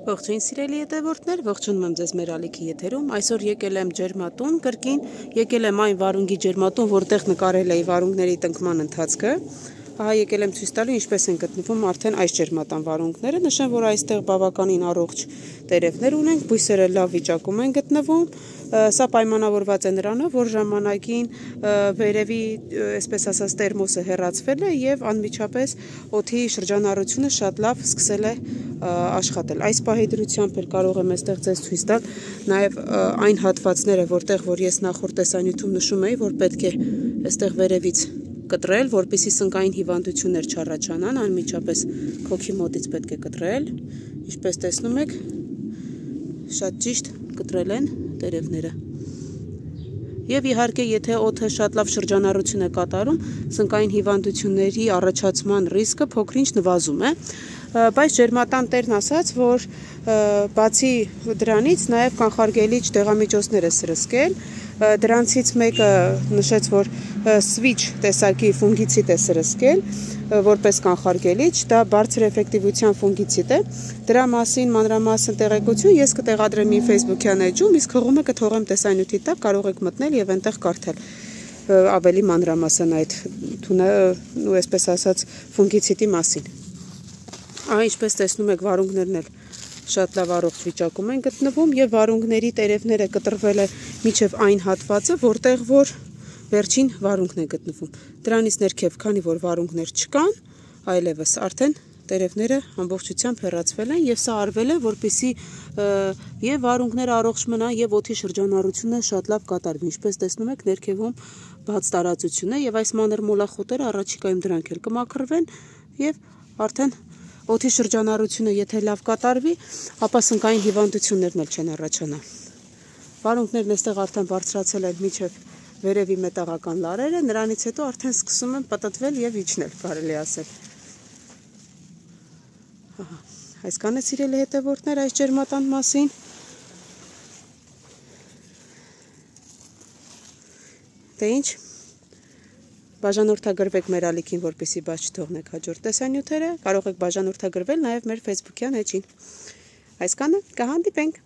Ողջույն սիրելի հետևորդներ, ողջունում եմ ձեզ մեր ալիքի եթերում։ Այսօր եկել եմ ջերմատուն կրկին, եկել եմ այն վարունգի ջերմատուն, որտեղ նկարել էի վարունգների տնկման ընթացքը։ Ահա եկել եմ ցույց տալու ինչպես են գտնվում արդեն այս ջերմատան վարունգները։ Նշեմ, որ այստեղ բավականին առողջ տերևներ ունենք, բույսերը լավ վիճակում են գտնվում։ Սա պայմանավորված է նրանով, որ ժամանակին վերևի, այսպես ասած, տերմոսը հեռացվել է եւ անմիջապես օդի շրջանառությունը շատ լավ սկսել է աշխատել։ Այս պահի դրությամբ էլ կարող եմ այստեղ ձեզ ցույց տալ նաեւ այն հատվածները, որտեղ ես նախորդ տեսանյութում նշում էի, որ պետք է այստեղ վերևից կտրել, որպեսզի սնկային հիվանդություններ չառաջանան, անմիջապես քոքի մոտից պետք է կտրել։ Ինչպես տեսնում եք, շատ ճիշտ կտրել են տերևները։ Եվ իհարկե, եթե օդը շատ լավ շրջանառություն է կատարում, սնկային հիվանդությունների առաջացման ռիսկը փոքրինչ նվազում է։ Բայց ջերմատան տերն ասաց, որ բացի դրանից նաև կանխարգելիչ դեղամիջոցներ է սրսկել։ Դրանցից մեկը նշեց, որ switch տեսակի ֆունգիցիդ է սրսկել որպես կանխարգելիչ, դա բարձր էֆեկտիվության ֆունգիցիդ է։ Դրա մասին մանրամասն տեղեկություն ես կտեղադրեմ իմ Facebook-յան էջում, իսկ հղումը կթողեմ տեսանյութի տակ, կարող եք մտնել եւ այնտեղ կարդալ ավելի մանրամասն այդ այսպես ասած ֆունգիցիդի մասին։ Ինչպես տեսնում եք, վարունգներն էլ շատ լավ առողջ վիճակում են գտնվում եւ վարունգների տերևները կտրվել է միջև այն հատվածը, որտեղ որ վերջին վարունգն է գտնվում։ Դրանից ներքև, քանի որ վարունգներ չկան, այլևս արդեն տերևները ամբողջությամբ հեռացվել են եւ սա արվել է, որպեսզի եւ վարունգները առողջ մնան եւ օդի շրջանառությունը շատ լավ կատարվի։ Ինչպես տեսնում եք, ներքևում բաց տարածություն է եւ այս մանր մոլախոտերը առաջիկայում դրանք էլ կմաքրվեն եւ արդեն օդի շրջանառությունը եթե լավ կատարվի, ապա սնկային հիվանդություններն էլ չեն առաջանա։ Վարունգներն այստեղ արդեն բարձրացել են միջև վերևի մետաղական լարերը, նրանից հետո արդեն սկսում են պտտվել եւ իջնել, կարելի ասել։ Այսքանը սիրելի հետևորդներ այս ջերմատան մասին։ Դե ինչ, բաժանորդագրվեք մեր ալիքին, որպեսզի բաց չթողնեք հաջորդ տեսանյութերը, կարող եք բաժանորդագրվել նաև մեր Facebook-յան էջին։ Այսքանը կհանդիպենք։